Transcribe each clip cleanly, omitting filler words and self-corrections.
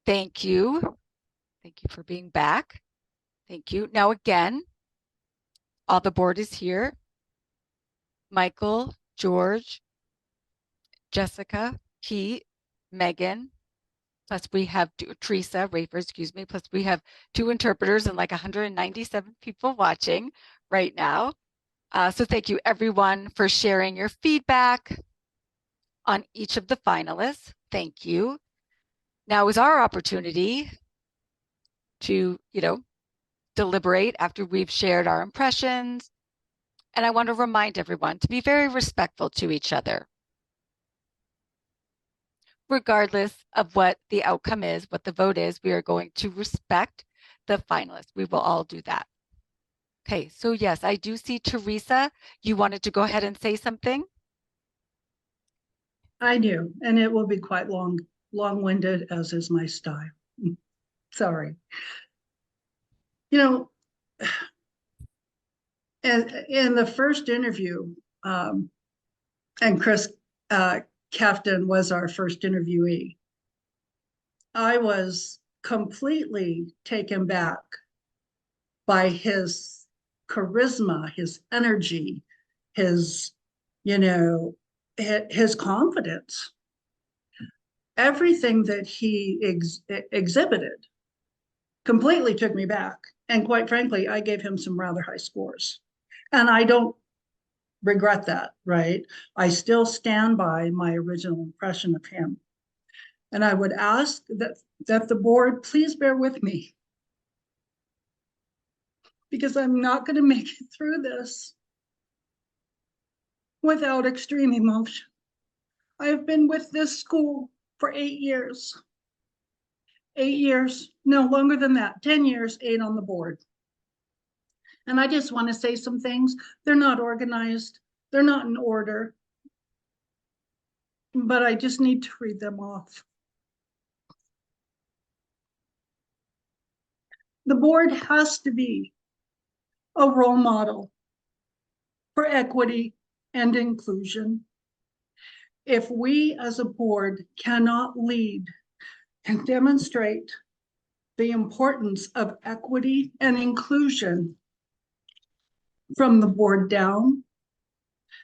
Thank you. Thank you for being back. Thank you. Now again, all the board is here. Michael, George, Jessica, Pete, Megan, plus we have Teresa, Raiford, excuse me, plus we have 2 interpreters and like 197 people watching right now. So thank you everyone for sharing your feedback on each of the finalists. Thank you. Now is our opportunity to, deliberate after we've shared our impressions. And I want to remind everyone to be very respectful to each other. Regardless of what the outcome is, what the vote is, we are going to respect the finalists. We will all do that. Okay, so yes, I do see Teresa. You wanted to go ahead and say something? I do, and it will be quite long-winded, as is my style. Sorry. In the first interview, and Chris Kafton was our first interviewee, I was completely taken back by his charisma, his energy, his confidence. Everything that he exhibited completely took me back. And quite frankly, I gave him some rather high scores. And I don't regret that, right? I still stand by my original impression of him. And I would ask that the board please bear with me, because I'm not going to make it through this without extreme emotion. I have been with this school for 8 years. 8 years, no longer than that, 10 years, 8 on the board. And I just want to say some things. They're not organized. They're not in order. But I just need to read them off. The board has to be a role model for equity and inclusion. If we as a board cannot lead and demonstrate the importance of equity and inclusion from the board down,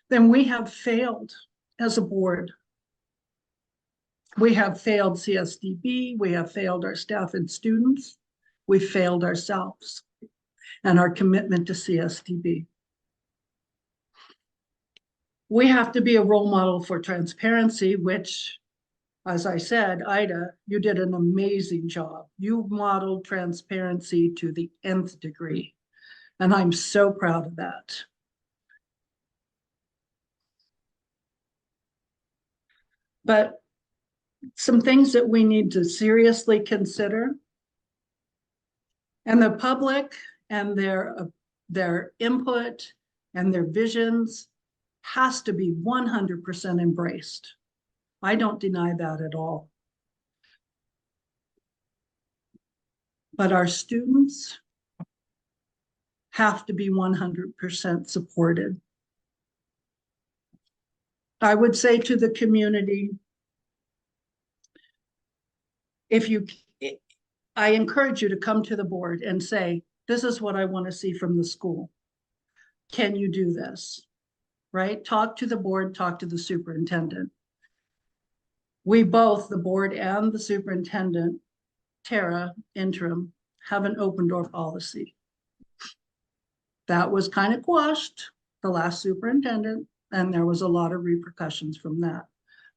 then we have failed as a board. We have failed CSDB, we have failed our staff and students, we failed ourselves and our commitment to CSDB. We have to be a role model for transparency, which, as I said, Ida, you did an amazing job. You modeled transparency to the nth degree, and I'm so proud of that. But some things that we need to seriously consider, and the public and their input and their visions has to be 100% embraced. I don't deny that at all. But our students have to be 100% supported. I would say to the community, I encourage you to come to the board and say, this is what I want to see from the school. Can you do this? Right? Talk to the board, talk to the superintendent. We both, the board and the superintendent, Tara, interim, have an open door policy. That was kind of quashed, the last superintendent, and there was a lot of repercussions from that.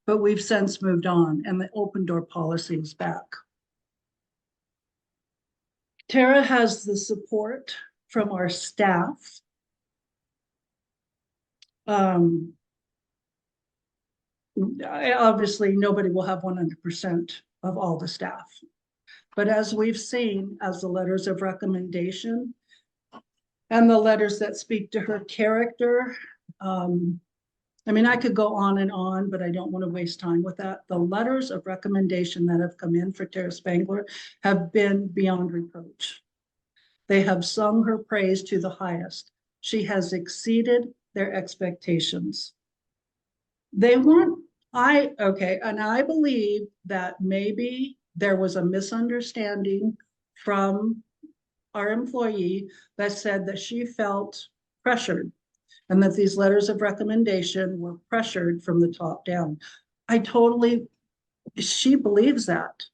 But we've since moved on, and the open door policy is back. Tara has the support from our staff. Obviously, nobody will have 100% of all the staff. But as we've seen, as the letters of recommendation and the letters that speak to her character, I mean, I could go on, but I don't want to waste time with that. The letters of recommendation that have come in for Tara Spangler have been beyond reproach. They have sung her praise to the highest. She has exceeded their expectations. They weren't, and I believe that maybe there was a misunderstanding from our employee that said that she felt pressured and that these letters of recommendation were pressured from the top down. She believes that.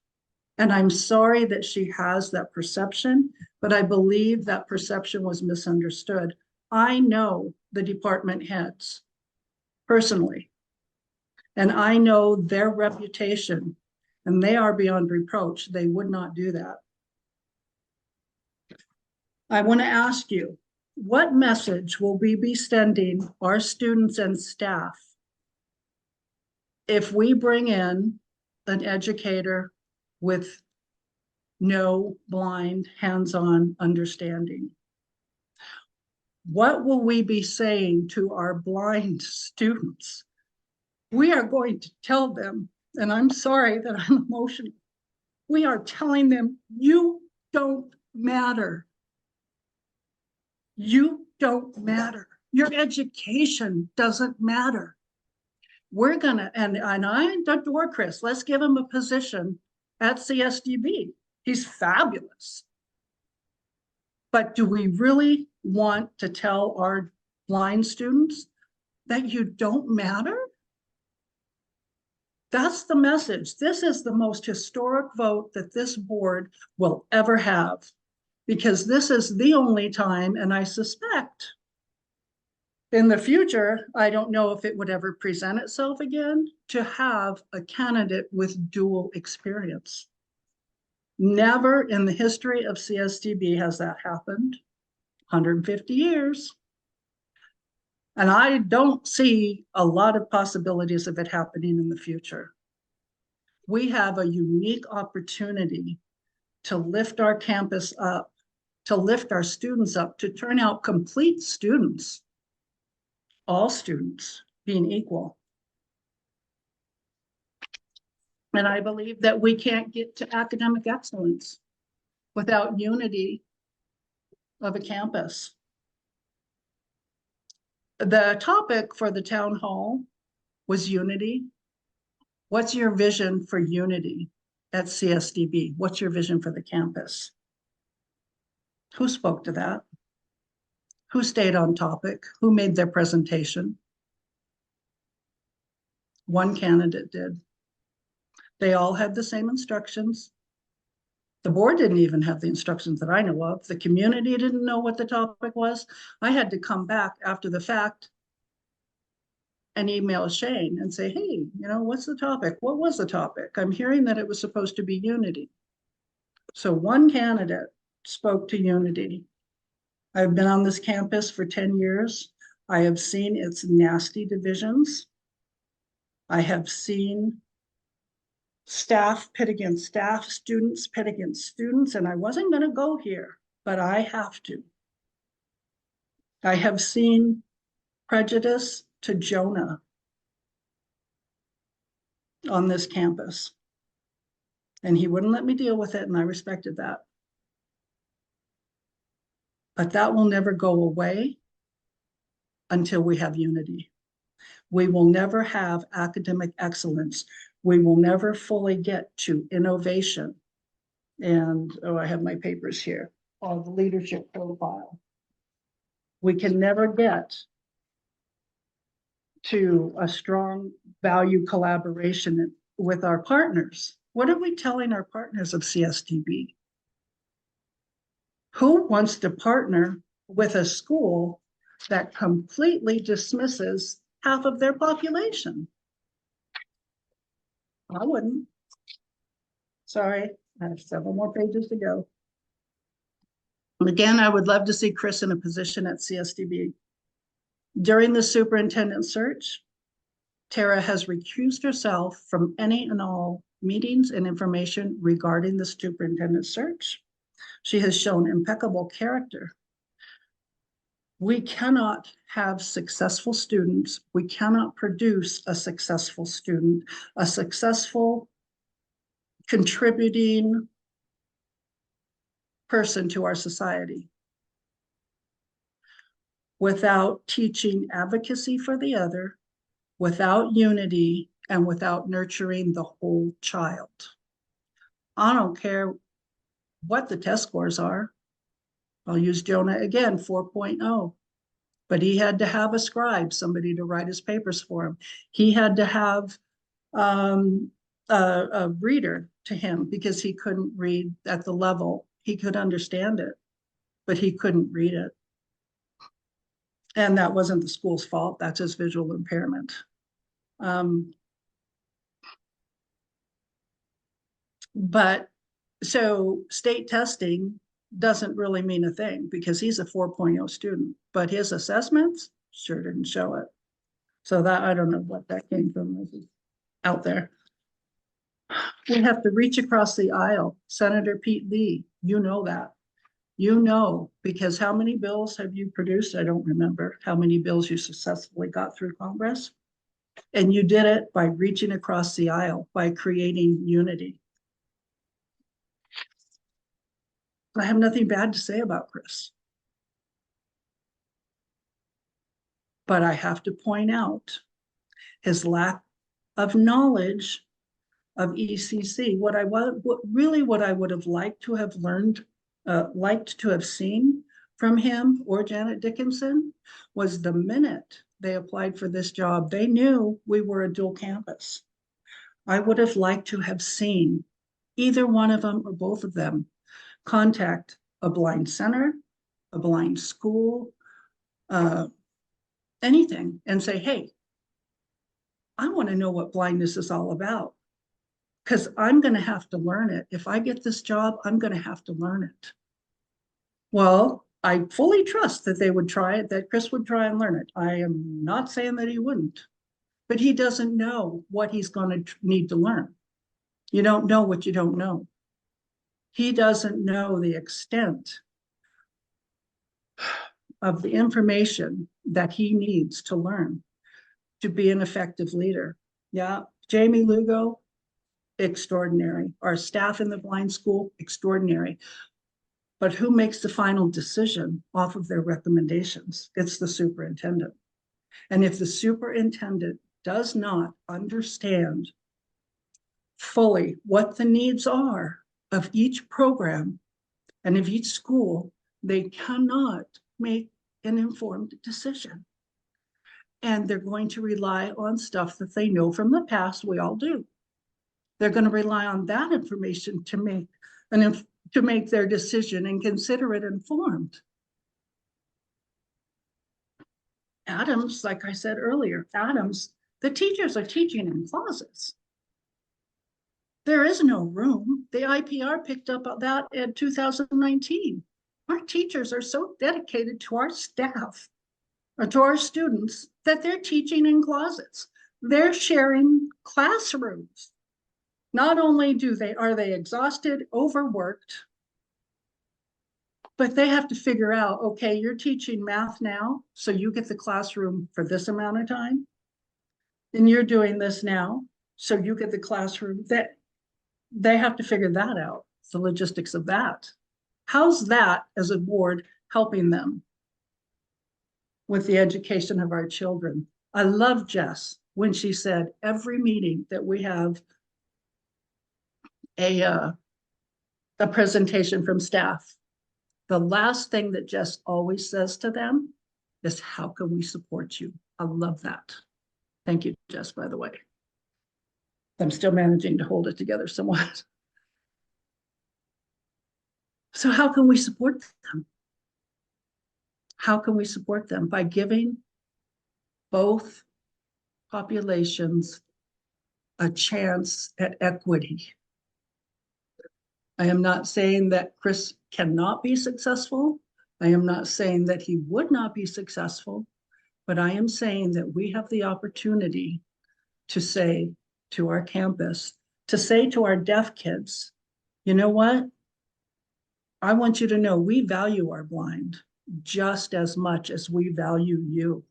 And I'm sorry that she has that perception, but I believe that perception was misunderstood. I know the department heads personally, and I know their reputation, and they are beyond reproach. They would not do that. I want to ask you, what message will we be sending our students and staff if we bring in an educator with no blind, hands-on understanding? What will we be saying to our blind students? We are going to tell them, and I'm sorry that I'm emotional, we are telling them, you don't matter. You don't matter. Your education doesn't matter. We're gonna, and I adore Chris, let's give him a position at CSDB. He's fabulous. But do we really want to tell our blind students that you don't matter? That's the message. This is the most historic vote that this board will ever have, because this is the only time, and I suspect in the future, I don't know if it would ever present itself again, to have a candidate with dual experience. Never in the history of CSDB has that happened. 150 years. And I don't see a lot of possibilities of it happening in the future. We have a unique opportunity to lift our campus up, to lift our students up, to turn out complete students, all students being equal. And I believe that we can't get to academic excellence without unity of a campus. The topic for the town hall was unity. What's your vision for unity at CSDB? What's your vision for the campus? Who spoke to that? Who stayed on topic? Who made their presentation? One candidate did. They all had the same instructions. The board didn't even have the instructions that I know of. The community didn't know what the topic was. I had to come back after the fact and email Shane and say, hey, what's the topic? What was the topic? I'm hearing that it was supposed to be unity. So one candidate spoke to unity. I've been on this campus for 10 years. I have seen its nasty divisions. I have seen staff pit against staff, students pit against students, and I wasn't going to go here, but I have to. I have seen prejudice to Jonah on this campus, and he wouldn't let me deal with it, and I respected that. But that will never go away until we have unity. We will never have academic excellence. We will never fully get to innovation. And, I have my papers here, of the leadership profile. We can never get to a strong value collaboration with our partners. What are we telling our partners of CSDB? Who wants to partner with a school that completely dismisses half of their population? I wouldn't. Sorry, I have several more pages to go. Again, I would love to see Chris in a position at CSDB. During the superintendent search, Tara has recused herself from any and all meetings and information regarding the superintendent search. She has shown impeccable character. We cannot have successful students. We cannot produce a successful student, a successful contributing person to our society without teaching advocacy for the other, without unity, and without nurturing the whole child. I don't care what the test scores are. I'll use Jonah again, 4.0. But he had to have a scribe, somebody to write his papers for him. He had to have a reader to him because he couldn't read at the level. He could understand it, but he couldn't read it. And that wasn't the school's fault. That's his visual impairment. But so state testing doesn't really mean a thing because he's a 4.0 student, but his assessments sure didn't show it. So that, I don't know what that came from. This is out there. We have to reach across the aisle. Senator Pete Lee, you know that. You know, because how many bills have you produced? I don't remember how many bills you successfully got through Congress. And you did it by reaching across the aisle, by creating unity. I have nothing bad to say about Chris. But I have to point out his lack of knowledge of ECC. What I would have liked to have learned, liked to have seen from him or Janet Dickinson was the minute they applied for this job, they knew we were a dual campus. I would have liked to have seen either one of them or both of them contact a blind center, a blind school, anything, and say, hey, I want to know what blindness is all about because I'm going to have to learn it. If I get this job, I'm going to have to learn it. Well, I fully trust that they would try it, that Chris would try and learn it. I am not saying that he wouldn't, but he doesn't know what he's going to need to learn. You don't know what you don't know. He doesn't know the extent of the information that he needs to learn to be an effective leader. Yeah, Jamie Lugo, extraordinary. Our staff in the blind school, extraordinary. But who makes the final decision off of their recommendations? It's the superintendent. And if the superintendent does not understand fully what the needs are of each program and of each school, they cannot make an informed decision. And they're going to rely on stuff that they know from the past. We all do. They're going to rely on that information to make their decision and consider it informed. Adams, like I said earlier, Adams, the teachers are teaching in closets. There is no room. The IPR picked up on that in 2019. Our teachers are so dedicated to our staff or to our students that they're teaching in closets. They're sharing classrooms. Not only are they exhausted, overworked, but they have to figure out, okay, you're teaching math now, so you get the classroom for this amount of time. And you're doing this now, so you get the classroom. That they have to figure that out, the logistics of that. How's that as a board helping them with the education of our children? I love Jess when she said every meeting that we have a presentation from staff, the last thing that Jess always says to them is, how can we support you? I love that. Thank you, Jess, by the way. I'm still managing to hold it together somewhat. So how can we support them? How can we support them? By giving both populations a chance at equity. I am not saying that Chris cannot be successful. I am not saying that he would not be successful, but I am saying that we have the opportunity to say to our campus, to say to our deaf kids, you know what? I want you to know we value our blind just as much as we value you.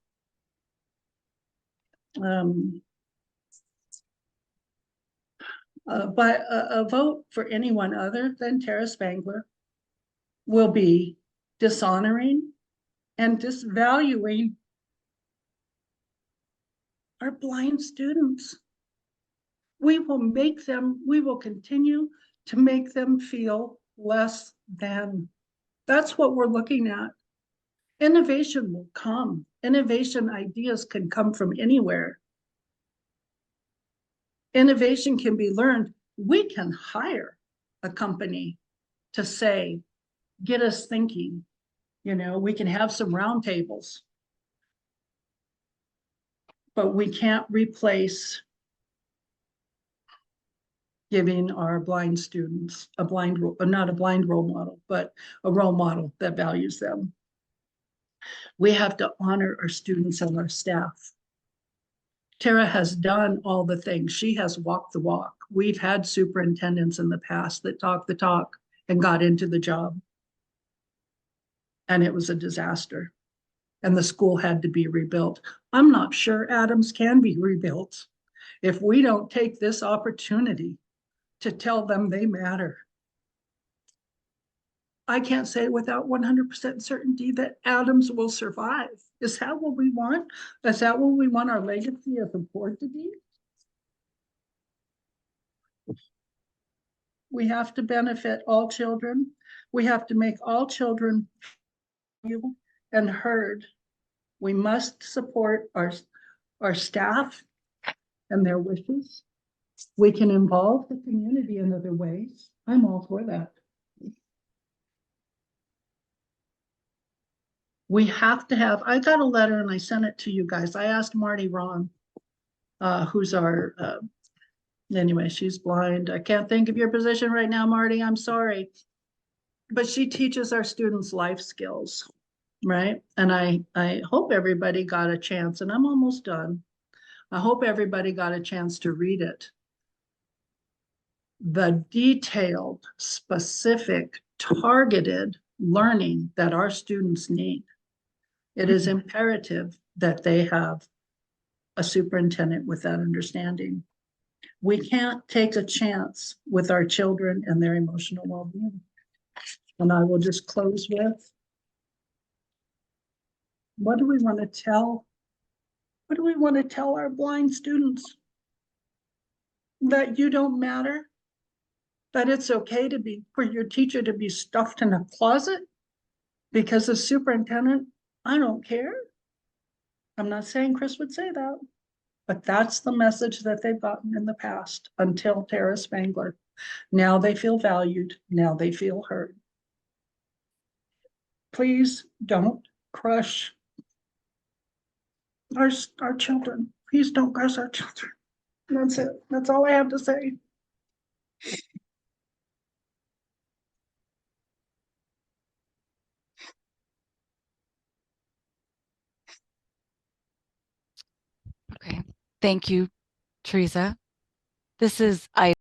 But a vote for anyone other than Tara Spangler will be dishonoring and disvaluing our blind students. We will continue to make them feel less than. That's what we're looking at. Innovation will come. Innovation ideas can come from anywhere. Innovation can be learned. We can hire a company to say, get us thinking. You know, we can have some roundtables, but we can't replace giving our blind students a blind, not a blind role model, but a role model that values them. We have to honor our students and our staff. Tara has done all the things. She has walked the walk. We've had superintendents in the past that talked the talk and got into the job. And it was a disaster. And the school had to be rebuilt. I'm not sure Adams can be rebuilt if we don't take this opportunity to tell them they matter. I can't say without 100% certainty that Adams will survive. Is that what we want? Is that what we want our legacy as a board to be? We have to benefit all children. We have to make all children feel and heard. We must support our staff and their wishes. We can involve the community in other ways. I'm all for that. We have to have, I got a letter and I sent it to you guys. I asked Marty Ron, who's our, anyway, she's blind. I can't think of your position right now, Marty. I'm sorry. But she teaches our students life skills, right? And I hope everybody got a chance, and I'm almost done. I hope everybody got a chance to read it. The detailed, specific, targeted learning that our students need. It is imperative that they have a superintendent with that understanding. We can't take a chance with our children and their emotional well-being. And I will just close with, what do we want to tell? What do we want to tell our blind students? That you don't matter? That it's okay to be, for your teacher to be stuffed in a closet? Because the superintendent, I don't care. I'm not saying Chris would say that, but that's the message that they've gotten in the past until Tara Spangler. Now they feel valued. Now they feel heard. Please don't crush our children. Please don't crush our children. That's it. That's all I have to say. Okay. Thank you, Teresa. This is I